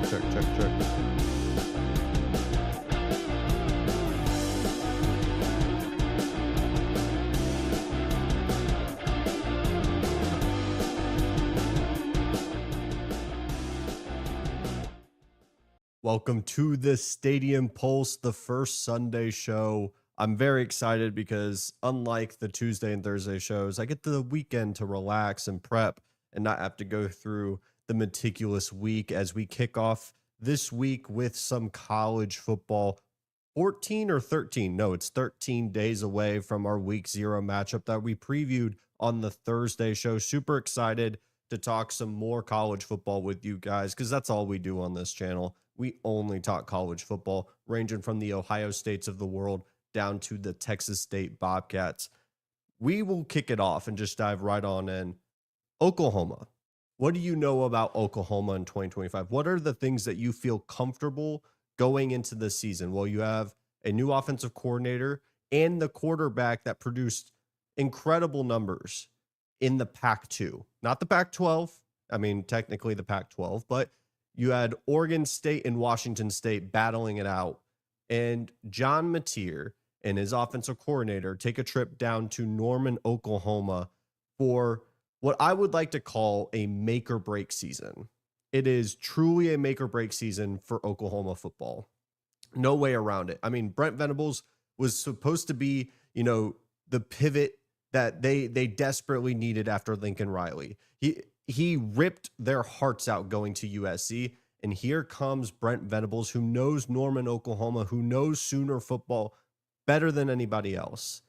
Check. Welcome to the Stadium Pulse, the first Sunday show. I'm very excited because unlike the Tuesday and Thursday shows, I get the weekend to relax and prep and not have to go through the meticulous week as we kick off this week with some college football. 14 or 13? No, it's 13 days away from our week 0 matchup that we previewed on the Thursday show. Super excited to talk some more college football with you guys because that's all we do on this channel. We only talk college football, ranging from the Ohio States of the world down to the Texas State Bobcats. We will kick it off and just dive right on in. Oklahoma. What do you know about Oklahoma in 2025? What are the things that you feel comfortable going into this season? Well, you have a new offensive coordinator and the quarterback that produced incredible numbers in the Pac-2, not the Pac-12. I mean, technically the Pac-12, but you had Oregon State and Washington State battling it out. And John Mateer and his offensive coordinator take a trip down to Norman, Oklahoma for what I would like to call a make or break season. It is truly a make or break season for Oklahoma football. No way around it. I mean, Brent Venables was supposed to be, the pivot that they desperately needed after Lincoln Riley. He ripped their hearts out going to USC, and here comes Brent Venables, who knows Norman, Oklahoma, who knows Sooner football better than anybody else.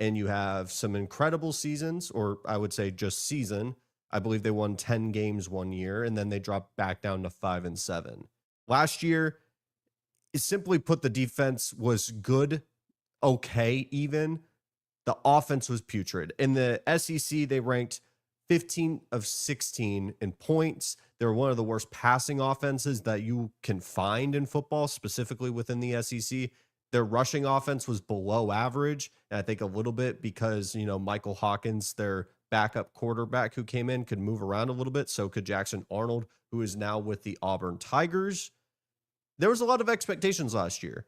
And you have some incredible seasons, or I would say just season. I believe they won 10 games one year, and then they dropped back down to 5-7. Last year, simply put, the defense was good, okay, even. The offense was putrid. In the SEC, they ranked 15 of 16 in points. They're one of the worst passing offenses that you can find in football, specifically within the SEC. Their rushing offense was below average, and I think a little bit because, Michael Hawkins, their backup quarterback who came in, could move around a little bit. So could Jackson Arnold, who is now with the Auburn Tigers. There was a lot of expectations last year.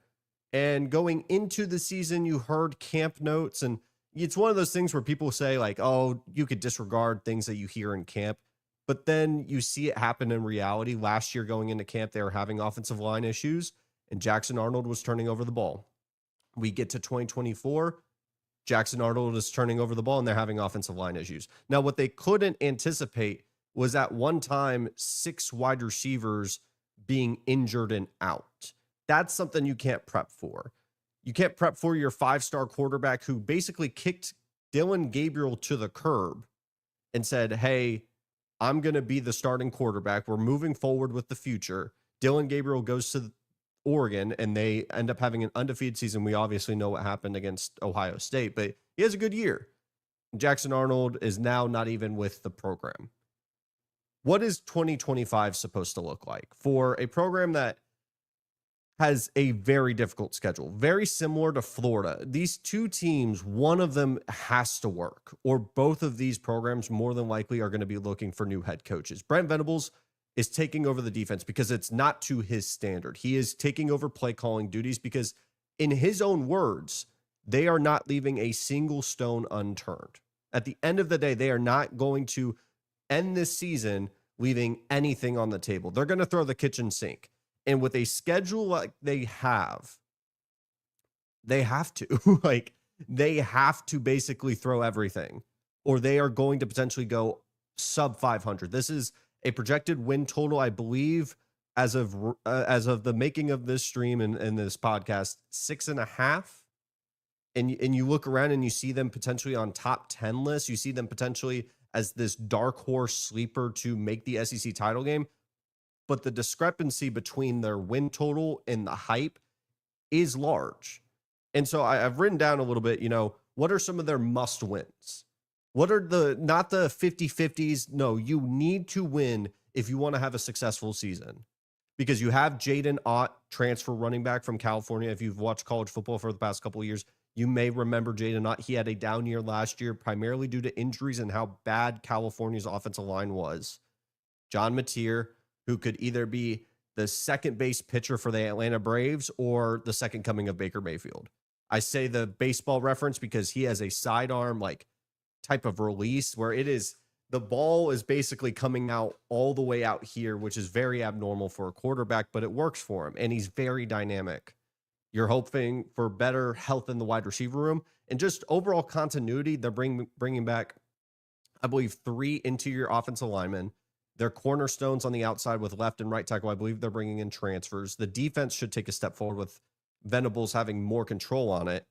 And going into the season, you heard camp notes, and it's one of those things where people say like, oh, you could disregard things that you hear in camp, but then you see it happen in reality. Last year going into camp, they were having offensive line issues, and Jackson Arnold was turning over the ball. We get to 2024, Jackson Arnold is turning over the ball, and they're having offensive line issues. Now, what they couldn't anticipate was at one time 6 wide receivers being injured and out. That's something you can't prep for. You can't prep for your 5-star quarterback who basically kicked Dylan Gabriel to the curb and said, hey, I'm going to be the starting quarterback. We're moving forward with the future. Dylan Gabriel goes to Oregon, and they end up having an undefeated season. We obviously know what happened against Ohio State, but he has a good year. Jackson Arnold is now not even with the program. What is 2025 supposed to look like for a program that has a very difficult schedule, very similar to Florida? These two teams, one of them has to work, or both of these programs more than likely are going to be looking for new head coaches. Brent Venables is taking over the defense because it's not to his standard. He is taking over play calling duties because, in his own words, they are not leaving a single stone unturned. At the end of the day, they are not going to end this season leaving anything on the table. They're going to throw the kitchen sink. And with a schedule like they have to, they have to basically throw everything, or they are going to potentially go sub 500. This is a projected win total, I believe, as of the making of this stream and this podcast, 6.5. And you look around and you see them potentially on top 10 lists. You see them potentially as this dark horse sleeper to make the SEC title game. But the discrepancy between their win total and the hype is large. And so I've written down a little bit, what are some of their must wins? What are not the 50-50s? No, you need to win if you want to have a successful season, because you have Jaden Ott, transfer running back from California. If you've watched college football for the past couple of years, you may remember Jaden Ott. He had a down year last year, primarily due to injuries and how bad California's offensive line was. John Mateer, who could either be the second base pitcher for the Atlanta Braves or the second coming of Baker Mayfield. I say the baseball reference because he has a sidearm like type of release where the ball is basically coming out all the way out here, which is very abnormal for a quarterback, but it works for him. And he's very dynamic. You're hoping for better health in the wide receiver room and just overall continuity. They're bringing back, I believe, 3 interior offensive linemen. They're cornerstones on the outside with left and right tackle. I believe they're bringing in transfers. The defense should take a step forward with Venables having more control on it.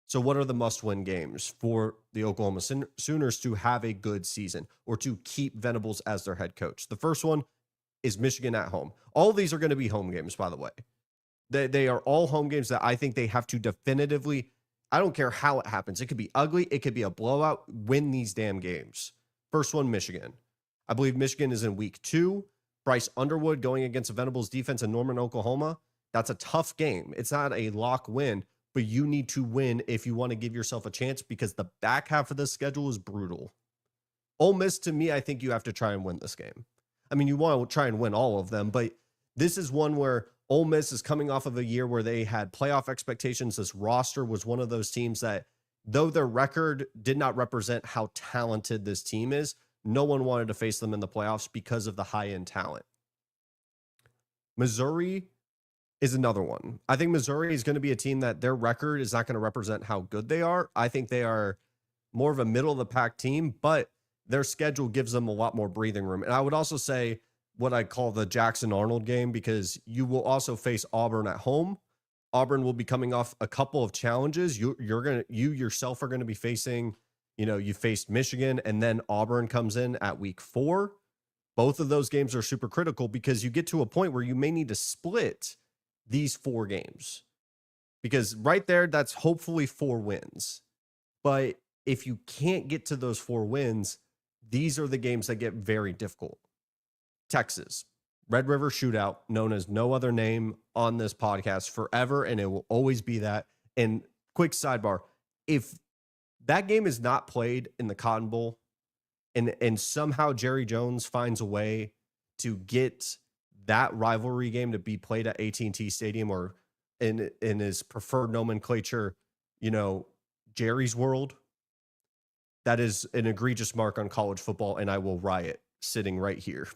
So what are the must-win games for the Oklahoma Sooners to have a good season or to keep Venables as their head coach? The first one is Michigan at home. All of these are going to be home games, by the way. They are all home games that I think they have to definitively, I don't care how it happens. It could be ugly. It could be a blowout. Win these damn games. First one, Michigan. I believe Michigan is in week 2. Bryce Underwood going against Venables defense in Norman, Oklahoma. That's a tough game. It's not a lock win, but you need to win if you want to give yourself a chance because the back half of the schedule is brutal. Ole Miss, to me, I think you have to try and win this game. I mean, you want to try and win all of them, but this is one where Ole Miss is coming off of a year where they had playoff expectations. This roster was one of those teams that, though their record did not represent how talented this team is, no one wanted to face them in the playoffs because of the high-end talent. Missouri is another one. I think Missouri is going to be a team that their record is not going to represent how good they are. I think they are more of a middle-of-the-pack team, but their schedule gives them a lot more breathing room. And I would also say what I call the Jackson Arnold game because you will also face Auburn at home. Auburn will be coming off a couple of challenges. You yourself are going to be facing, you faced Michigan and then Auburn comes in at week 4. Both of those games are super critical because you get to a point where you may need to split these 4 games because right there, that's hopefully 4 wins. But if you can't get to those 4 wins, these are the games that get very difficult. Texas, Red River Shootout, known as no other name on this podcast forever, and it will always be that. And quick sidebar, if that game is not played in the Cotton Bowl and somehow Jerry Jones finds a way to get that rivalry game to be played at AT&T Stadium or in his preferred nomenclature, Jerry's World, that is an egregious mark on college football, and I will riot sitting right here.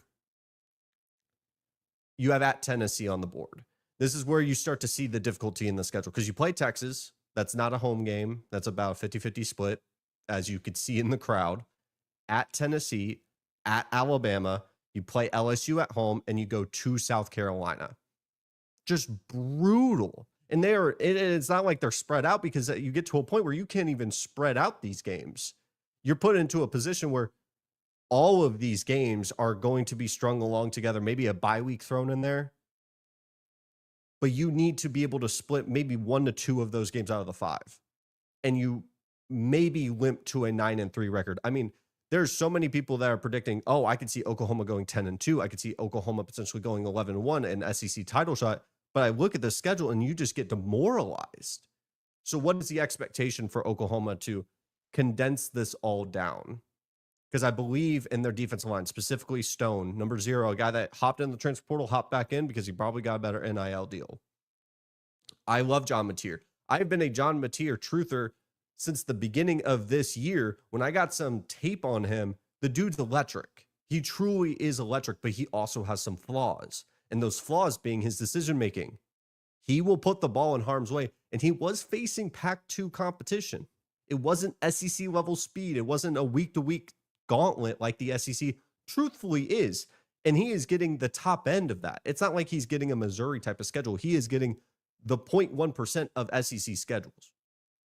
You have at Tennessee on the board. This is where you start to see the difficulty in the schedule because you play Texas. That's not a home game. That's about a 50-50 split, as you could see in the crowd. At Tennessee, at Alabama, you play LSU at home, and you go to South Carolina. Just brutal. And it's not like they're spread out because you get to a point where you can't even spread out these games. You're put into a position where all of these games are going to be strung along together, maybe a bye week thrown in there. But you need to be able to split maybe 1 to 2 of those games out of the 5. And you maybe limp to a 9-3 record. I mean, there's so many people that are predicting, I could see Oklahoma going 10-2. I could see Oklahoma potentially going 11-1 and SEC title shot. But I look at the schedule and you just get demoralized. So what is the expectation for Oklahoma to condense this all down? Because I believe in their defensive line, specifically Stone, number 0, a guy that hopped in the transfer portal, hopped back in because he probably got a better NIL deal. I love John Mateer. I've been a John Mateer truther since the beginning of this year. When I got some tape on him, the dude's electric. He truly is electric, but he also has some flaws. And those flaws being his decision-making. He will put the ball in harm's way. And he was facing Pac-2 competition. It wasn't SEC level speed. It wasn't a week-to-week gauntlet like the SEC truthfully is. And he is getting the top end of that. It's not like he's getting a Missouri type of schedule. He is getting the 0.1% of SEC schedules.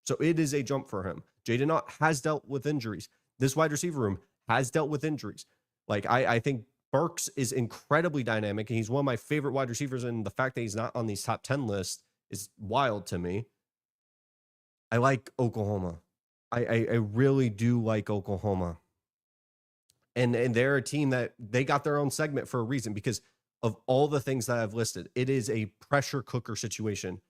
So it is a jump for him. Jaden Ott has dealt with injuries. This wide receiver room has dealt with injuries. Like I think Burks is incredibly dynamic, and he's one of my favorite wide receivers, and the fact that he's not on these top 10 lists is wild to me. I like Oklahoma. I really do like Oklahoma. And they're a team that they got their own segment for a reason because of all the things that I've listed. It is a pressure cooker situation.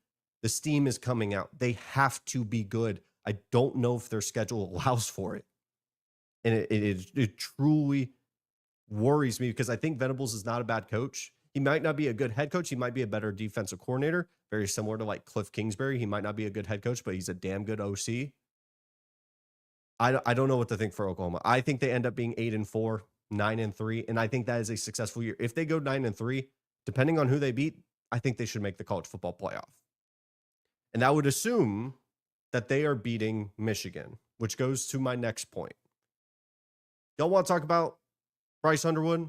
The steam is coming out. They have to be good. I don't know if their schedule allows for it. And it truly worries me because I think Venables is not a bad coach. He might not be a good head coach. He might be a better defensive coordinator, very similar to like Cliff Kingsbury. He might not be a good head coach, but he's a damn good OC. I don't know what to think for Oklahoma. I think they end up being 8-4, 9-3, and I think that is a successful year. If they go 9-3, depending on who they beat, I think they should make the college football playoff. And that would assume that they are beating Michigan, which goes to my next point. Y'all want to talk about Bryce Underwood,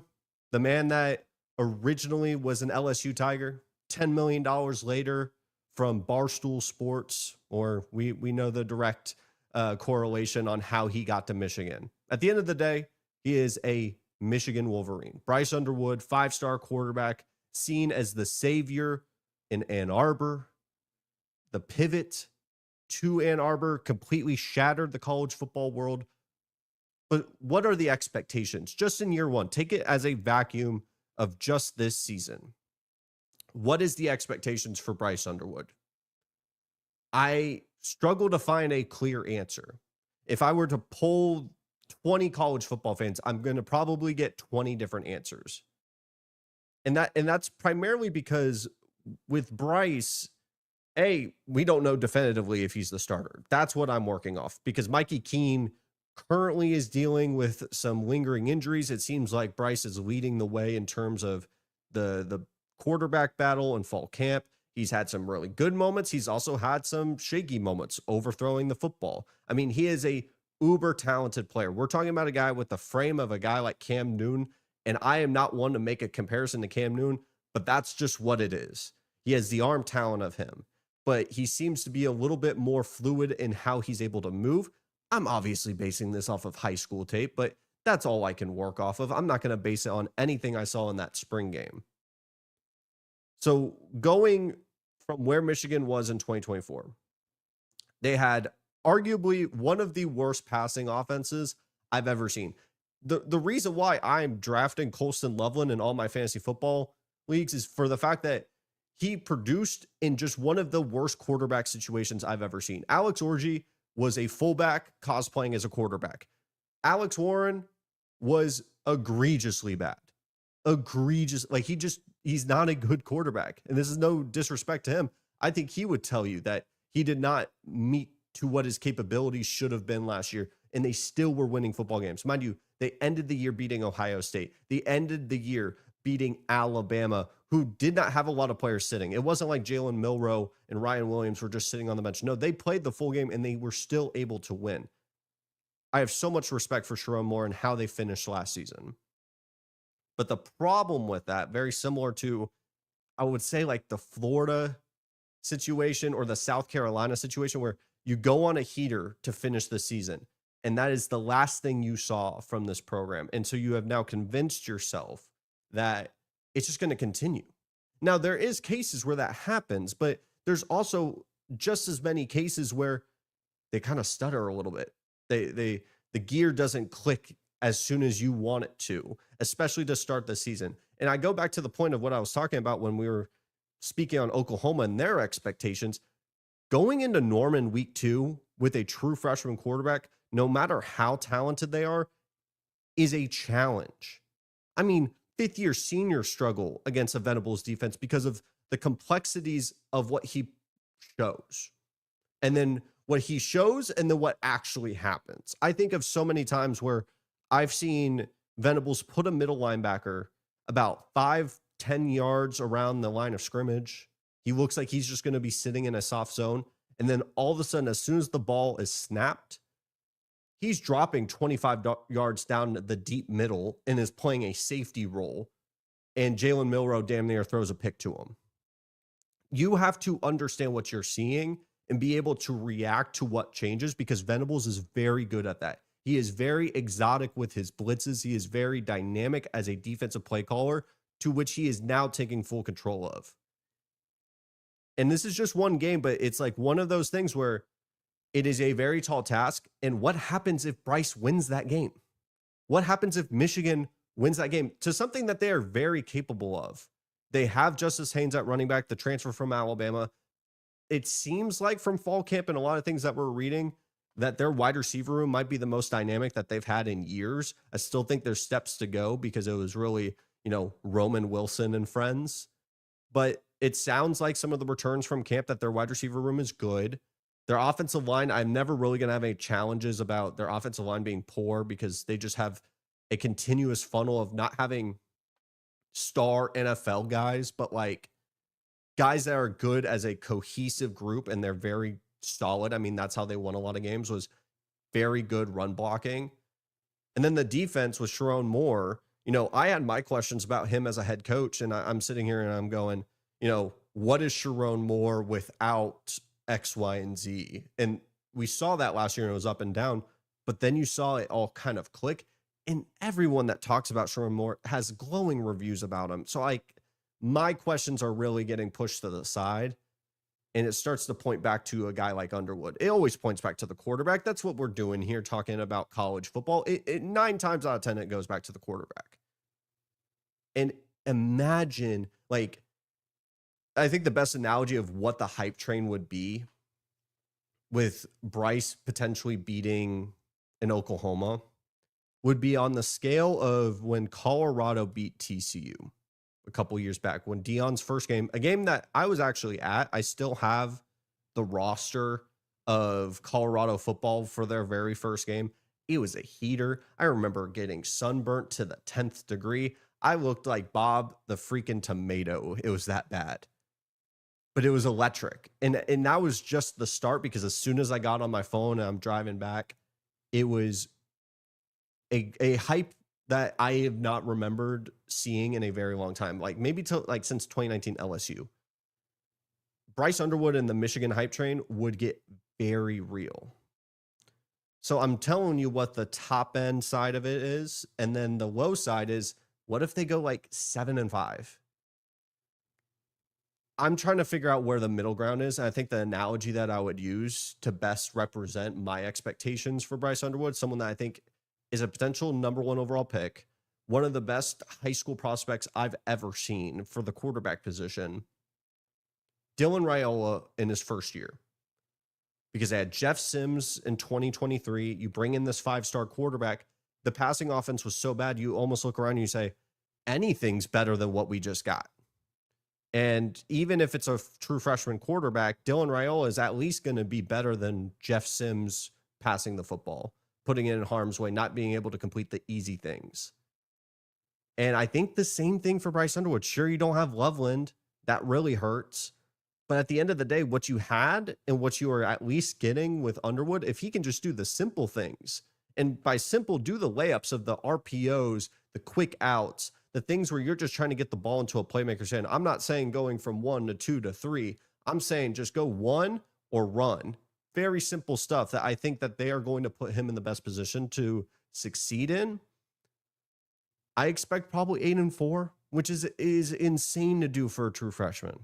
the man that originally was an LSU Tiger, $10 million later from Barstool Sports, or we know the direct correlation on how he got to Michigan. At the end of the day, he is a Michigan Wolverine. Bryce Underwood, 5-star quarterback, seen as the savior in Ann Arbor. The pivot to Ann Arbor completely shattered the college football world. But what are the expectations? Just in year one, take it as a vacuum of just this season. What is the expectations for Bryce Underwood? I struggle to find a clear answer. If I were to poll 20 college football fans, I'm going to probably get 20 different answers. And that's primarily because with Bryce, we don't know definitively if he's the starter. That's what I'm working off, because Mikey Keene currently is dealing with some lingering injuries. It seems like Bryce is leading the way in terms of the quarterback battle in fall camp. He's had some really good moments. He's also had some shaky moments overthrowing the football. I mean, he is a uber talented player. We're talking about a guy with the frame of a guy like Cam Newton, and I am not one to make a comparison to Cam Newton, but that's just what it is. He has the arm talent of him, but he seems to be a little bit more fluid in how he's able to move. I'm obviously basing this off of high school tape, but that's all I can work off of. I'm not going to base it on anything I saw in that spring game. So going from where Michigan was in 2024, they had arguably one of the worst passing offenses I've ever seen. The reason why I'm drafting Colston Loveland in all my fantasy football leagues is for the fact that he produced in just one of the worst quarterback situations I've ever seen. Alex Orji was a fullback cosplaying as a quarterback. Alex Warren was egregiously bad. Egregious. Like he's not a good quarterback. And this is no disrespect to him. I think he would tell you that he did not meet to what his capabilities should have been last year. And they still were winning football games. Mind you, they ended the year beating Ohio State. They ended the year beating Alabama, who did not have a lot of players sitting. It wasn't like Jalen Milroe and Ryan Williams were just sitting on the bench. No, they played the full game and they were still able to win. I have so much respect for Sherrone Moore and how they finished last season. But the problem with that, very similar to, I would say, like the Florida situation or the South Carolina situation, where you go on a heater to finish the season, and that is the last thing you saw from this program. And so you have now convinced yourself that it's just going to continue. Now, there is cases where that happens, but there's also just as many cases where they kind of stutter a little bit. The gear doesn't click as soon as you want it to, especially to start the season. And I go back to the point of what I was talking about when we were speaking on Oklahoma and their expectations. Going into Norman week 2 with a true freshman quarterback, no matter how talented they are, is a challenge. I mean, fifth-year senior struggle against a Venables defense because of the complexities of what he shows. And then what he shows and then what actually happens. I think of so many times where I've seen Venables put a middle linebacker about 5-10 yards around the line of scrimmage. He looks like he's just going to be sitting in a soft zone. And then all of a sudden, as soon as the ball is snapped, he's dropping 25 yards down the deep middle and is playing a safety role. And Jalen Milroe damn near throws a pick to him. You have to understand what you're seeing and be able to react to what changes, because Venables is very good at that. He is very exotic with his blitzes. He is very dynamic as a defensive play caller, to which he is now taking full control of. And this is just one game, but it's like one of those things where it is a very tall task. And what happens if Bryce wins that game? What happens if Michigan wins that game to something that they are very capable of? They have Justice Haynes at running back, the transfer from Alabama. It seems like from fall camp and a lot of things that we're reading that their wide receiver room might be the most dynamic that they've had in years. I still think there's steps to go because it was really, Roman Wilson and friends. But it sounds like some of the returns from camp that their wide receiver room is good. Their offensive line, I'm never really going to have any challenges about their offensive line being poor because they just have a continuous funnel of not having star NFL guys, but like guys that are good as a cohesive group and they're very solid. I mean, that's how they won a lot of games, was very good run blocking. And then the defense with Sharon Moore, I had my questions about him as a head coach, and I'm sitting here and I'm going, what is Sharon Moore without X, Y, and Z? And we saw that last year and it was up and down, but then you saw it all kind of click. And everyone that talks about Sharon Moore has glowing reviews about him. So my questions are really getting pushed to the side. And it starts to point back to a guy like Underwood. It always points back to the quarterback. That's what we're doing here, talking about college football. 9 times out of 10, it goes back to the quarterback. And imagine, I think the best analogy of what the hype train would be with Bryce potentially beating an Oklahoma would be on the scale of when Colorado beat TCU a couple years back, when Deion's first game, a game that I was actually at. I still have the roster of Colorado football for their very first game. It was a heater. I remember getting sunburnt to the 10th degree. I looked like Bob the freaking tomato. It was that bad. But it was electric. And that was just the start, because as soon as I got on my phone and I'm driving back, it was a hype that I have not remembered seeing in a very long time. Maybe since 2019 LSU. Bryce Underwood and the Michigan hype train would get very real. So I'm telling you what the top end side of it is. And then the low side is, what if they go 7-5? I'm trying to figure out where the middle ground is. And I think the analogy that I would use to best represent my expectations for Bryce Underwood, someone that I think is a potential number 1 overall pick, one of the best high school prospects I've ever seen for the quarterback position, Dylan Raiola in his first year. Because they had Jeff Sims in 2023. You bring in this 5-star quarterback. The passing offense was so bad, you almost look around and you say, anything's better than what we just got. And even if it's a true freshman quarterback, Dylan Raiola is at least going to be better than Jeff Sims passing the football, putting it in harm's way, not being able to complete the easy things. And I think the same thing for Bryce Underwood. Sure, you don't have Loveland. That really hurts. But at the end of the day, what you had and what you are at least getting with Underwood, if he can just do the simple things, and by simple, do the layups of the RPOs, the quick outs, the things where you're just trying to get the ball into a playmaker's hand. I'm not saying going from 1 to 2 to 3. I'm saying just go 1 or run. Very simple stuff that I think that they are going to put him in the best position to succeed in. I expect probably 8-4, which is insane to do for a true freshman.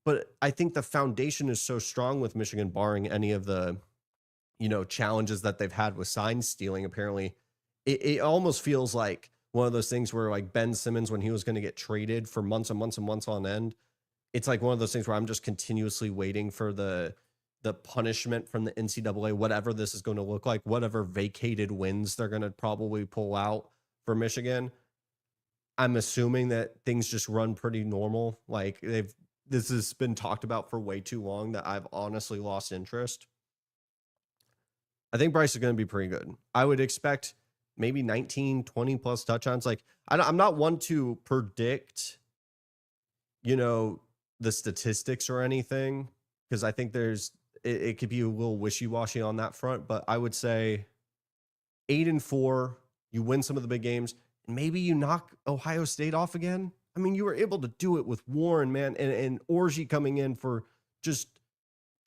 But I think the foundation is so strong with Michigan, barring any of the, challenges that they've had with sign stealing. Apparently, it almost feels like one of those things where Ben Simmons, when he was going to get traded for months and months and months on end, it's like one of those things where I'm just continuously waiting for the punishment from the NCAA, whatever this is going to look like, whatever vacated wins they're going to probably pull out for Michigan. I'm assuming that things just run pretty normal. This has been talked about for way too long that I've honestly lost interest. I think Bryce is going to be pretty good. I would expect maybe 19, 20 plus touchdowns. I'm not one to predict, the statistics or anything, because I think it could be a little wishy-washy on that front, but I would say 8-4, you win some of the big games, and maybe you knock Ohio State off again. I mean, you were able to do it with Warren, man, and Orji coming in for just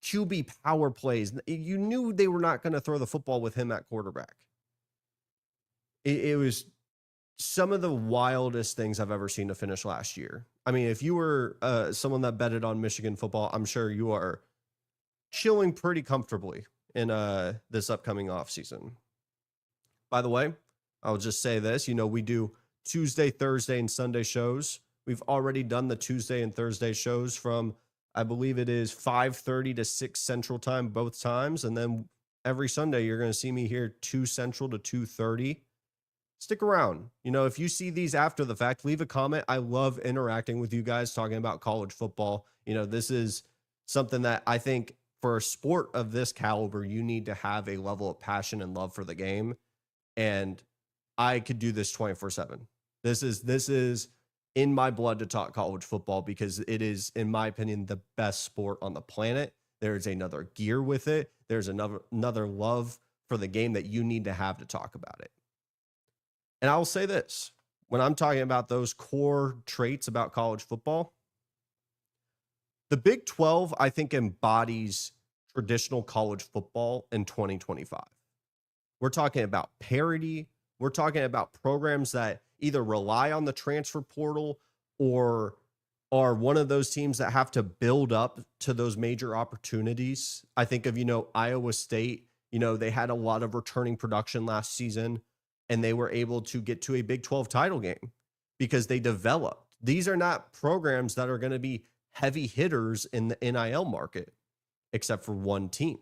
QB power plays. You knew they were not going to throw the football with him at quarterback. It was some of the wildest things I've ever seen to finish last year. I mean, if you were someone that betted on Michigan football, I'm sure you are chilling pretty comfortably in this upcoming offseason. By the way, I'll just say this, we do Tuesday, Thursday, and Sunday shows. We've already done the Tuesday and Thursday shows from, I believe it is 5:30 to 6 Central Time both times. And then every Sunday, you're going to see me here 2 Central to 2:30. stick around. If you see these after the fact, leave a comment. I love interacting with you guys talking about college football. This is something that I think for a sport of this caliber, you need to have a level of passion and love for the game. And I could do this 24/7. This is in my blood to talk college football because it is, in my opinion, the best sport on the planet. There's another gear with it. There's another love for the game that you need to have to talk about it. And I will say this, when I'm talking about those core traits about college football, the Big 12, I think, embodies traditional college football in 2025. We're talking about parity. We're talking about programs that either rely on the transfer portal or are one of those teams that have to build up to those major opportunities. I think of, Iowa State, they had a lot of returning production last season and they were able to get to a Big 12 title game because they developed. These are not programs that are going to be heavy hitters in the NIL market, except for one team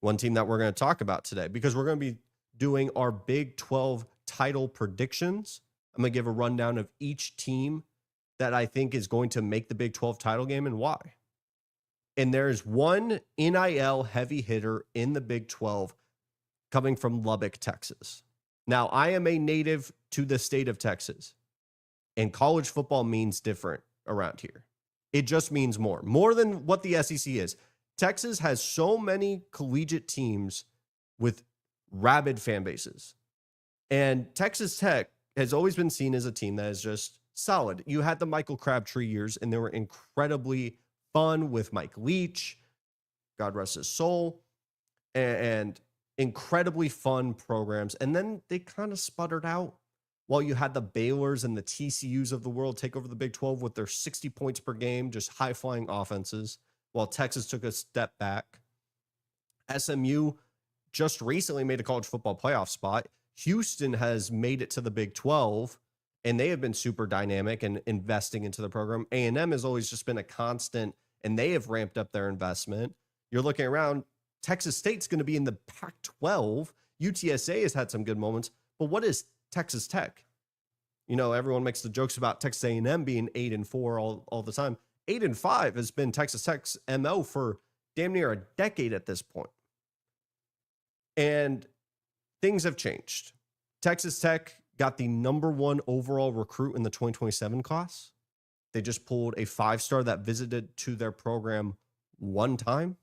that we're going to talk about today, because we're going to be doing our Big 12 title predictions. I'm going to give a rundown of each team that I think is going to make the Big 12 title game and why. And there's one NIL heavy hitter in the Big 12 coming from Lubbock, Texas. Now, I am a native to the state of Texas, and college football means different around here. It just means more than what the SEC is. Texas has so many collegiate teams with rabid fan bases. And Texas Tech has always been seen as a team that is just solid. You had the Michael Crabtree years, and they were incredibly fun with Mike Leach, God rest his soul, and incredibly fun programs. And then they kind of sputtered out while you had the Baylors and the TCUs of the world take over the Big 12 with their 60 points per game, just high-flying offenses, while Texas took a step back. SMU just recently made a college football playoff spot. Houston has made it to the Big 12, and they have been super dynamic and investing into the program. A&M has always just been a constant, and they have ramped up their investment. You're looking around, Texas State's going to be in the Pac-12. UTSA has had some good moments, but what is Texas Tech? Everyone makes the jokes about Texas A&M being 8-4 all the time. 8-5 has been Texas Tech's MO for damn near a decade at this point. And things have changed. Texas Tech got the #1 overall recruit in the 2027 class. They just pulled a 5-star that visited to their program one time.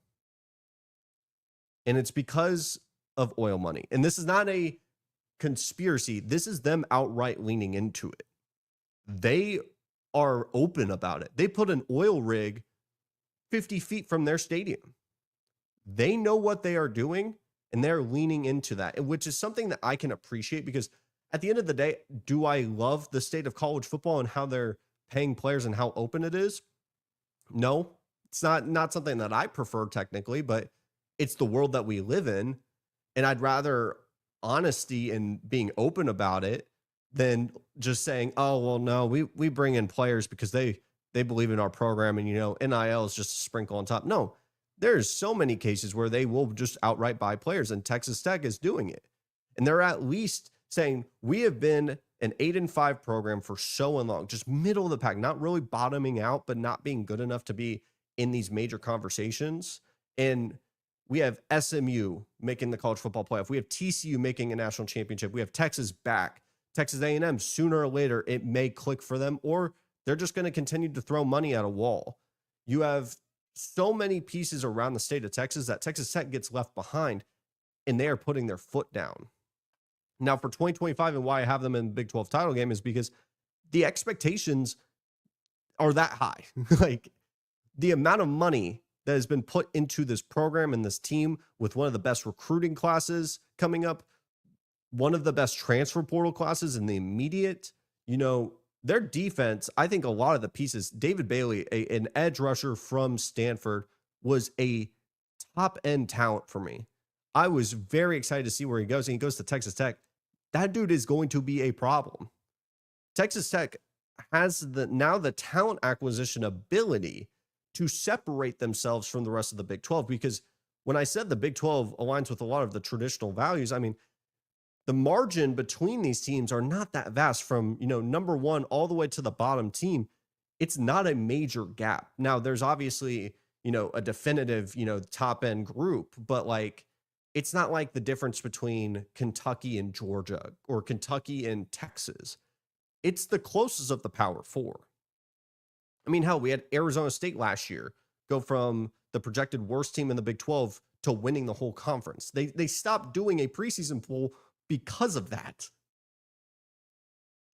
And it's because of oil money. And this is not a conspiracy. This is them outright leaning into it. They are open about it. They put an oil rig 50 feet from their stadium. They know what they are doing, and they're leaning into that, which is something that I can appreciate, because at the end of the day, do I love the state of college football and how they're paying players and how open it is? No, it's not something that I prefer technically, but it's the world that we live in. And I'd rather honesty and being open about it than just saying, oh, well, no, we bring in players because they believe in our program and, NIL is just a sprinkle on top. No, there's so many cases where they will just outright buy players, and Texas Tech is doing it. And they're at least saying, we have been an 8-5 program for so long, just middle of the pack, not really bottoming out, but not being good enough to be in these major conversations. And we have SMU making the college football playoff. We have TCU making a national championship. We have Texas back. Texas A&M, sooner or later, it may click for them, or they're just going to continue to throw money at a wall. You have so many pieces around the state of Texas that Texas Tech gets left behind, and they are putting their foot down. Now, for 2025, and why I have them in the Big 12 title game is because the expectations are that high. Like, the amount of money that has been put into this program and this team, with one of the best recruiting classes coming up, one of the best transfer portal classes in the immediate, their defense, I think a lot of the pieces, David Bailey, an edge rusher from Stanford, was a top-end talent for me. I was very excited to see where he goes, and he goes to Texas Tech. That dude is going to be a problem. Texas Tech has the talent acquisition ability to separate themselves from the rest of the Big 12, because when I said the Big 12 aligns with a lot of the traditional values, I mean, the margin between these teams are not that vast from, number one all the way to the bottom team. It's not a major gap. Now, there's obviously, a definitive, top end group, but like, it's not like the difference between Kentucky and Georgia or Kentucky and Texas. It's the closest of the Power Four. I mean, hell, we had Arizona State last year go from the projected worst team in the Big 12 to winning the whole conference. They stopped doing a preseason poll because of that.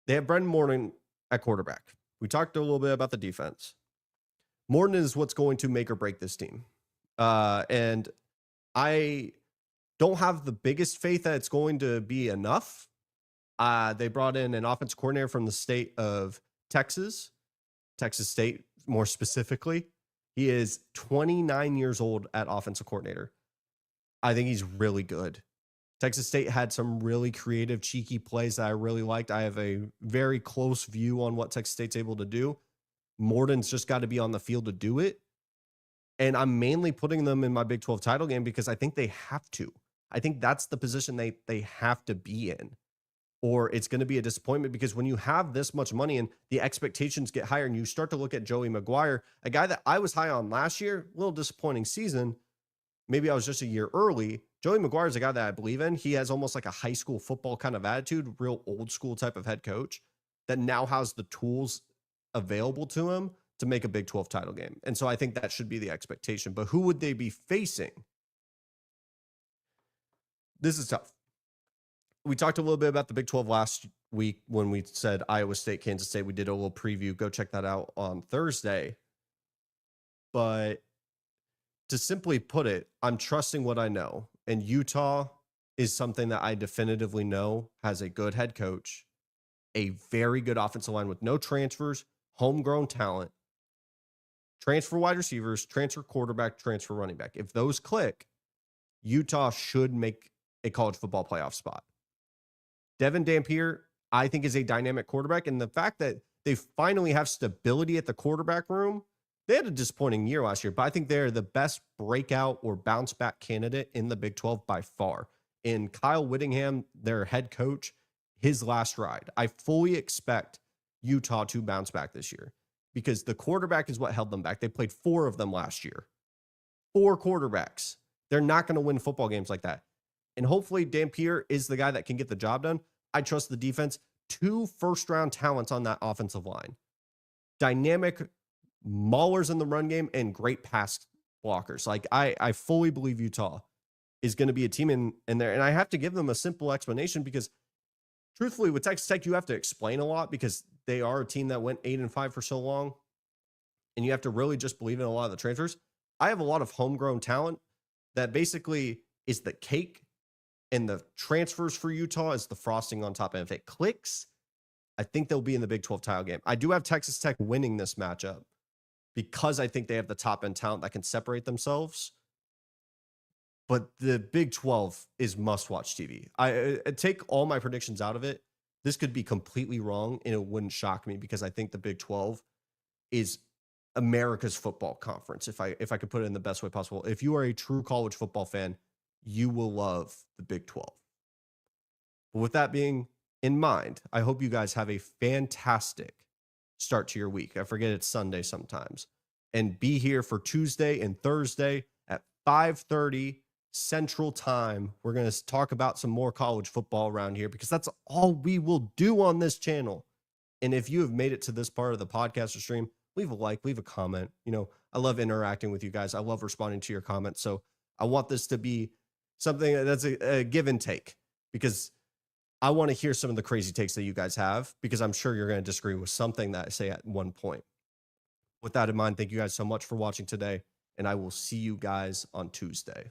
They have Brendan Morton at quarterback. We talked a little bit about the defense. Morton is what's going to make or break this team. And I don't have the biggest faith that it's going to be enough. They brought in an offensive coordinator from the state of Texas State, more specifically. He is 29 years old at offensive coordinator. I think he's really good. Texas State had some really creative, cheeky plays that I really liked. I have a very close view on what Texas State's able to do. Morton's just got to be on the field to do it. And I'm mainly putting them in my Big 12 title game because I think they have to. I think that's the position they have to be in. Or it's going to be a disappointment because when you have this much money and the expectations get higher and you start to look at Joey McGuire, a guy that I was high on last year, a little disappointing season. Maybe I was just a year early. Joey McGuire is a guy that I believe in. He has almost like a high school football kind of attitude, real old school type of head coach that now has the tools available to him to make a Big 12 title game. And so I think that should be the expectation. But who would they be facing? This is tough. We talked a little bit about the Big 12 last week when we said Iowa State, Kansas State. We did a little preview. Go check that out on Thursday. But to simply put it, I'm trusting what I know. And Utah is something that I definitively know has a good head coach, a very good offensive line with no transfers, homegrown talent, transfer wide receivers, transfer quarterback, transfer running back. If those click, Utah should make a college football playoff spot. Devin Dampier, I think, is a dynamic quarterback. And the fact that they finally have stability at the quarterback room, they had a disappointing year last year, but I think they're the best breakout or bounce back candidate in the Big 12 by far. In Kyle Whittingham, their head coach, his last ride. I fully expect Utah to bounce back this year because the quarterback is what held them back. They played 4 of them last year. 4 quarterbacks. They're not going to win football games like that. And hopefully Dampier is the guy that can get the job done. I trust the defense. 2 first-round talents on that offensive line. Dynamic maulers in the run game and great pass blockers. Like I fully believe Utah is going to be a team in there. And I have to give them a simple explanation because truthfully with Texas Tech, you have to explain a lot because they are a team that went 8-5 for so long. And you have to really just believe in a lot of the transfers. I have a lot of homegrown talent that basically is the cake. And the transfers for Utah is the frosting on top. And if it clicks, I think they'll be in the Big 12 title game. I do have Texas Tech winning this matchup because I think they have the top end talent that can separate themselves. But the Big 12 is must-watch TV. I take all my predictions out of it. This could be completely wrong, and it wouldn't shock me because I think the Big 12 is America's football conference, if I could put it in the best way possible. If you are a true college football fan, you will love the Big 12. But with that being in mind, I hope you guys have a fantastic start to your week. I forget it's Sunday sometimes. And be here for Tuesday and Thursday at 5:30 Central Time. We're going to talk about some more college football around here because that's all we will do on this channel. And if you have made it to this part of the podcast or stream, leave a like, leave a comment. I love interacting with you guys. I love responding to your comments. So I want this to be something that's a give and take because I want to hear some of the crazy takes that you guys have because I'm sure you're going to disagree with something that I say at one point. With that in mind, thank you guys so much for watching today, and I will see you guys on Tuesday.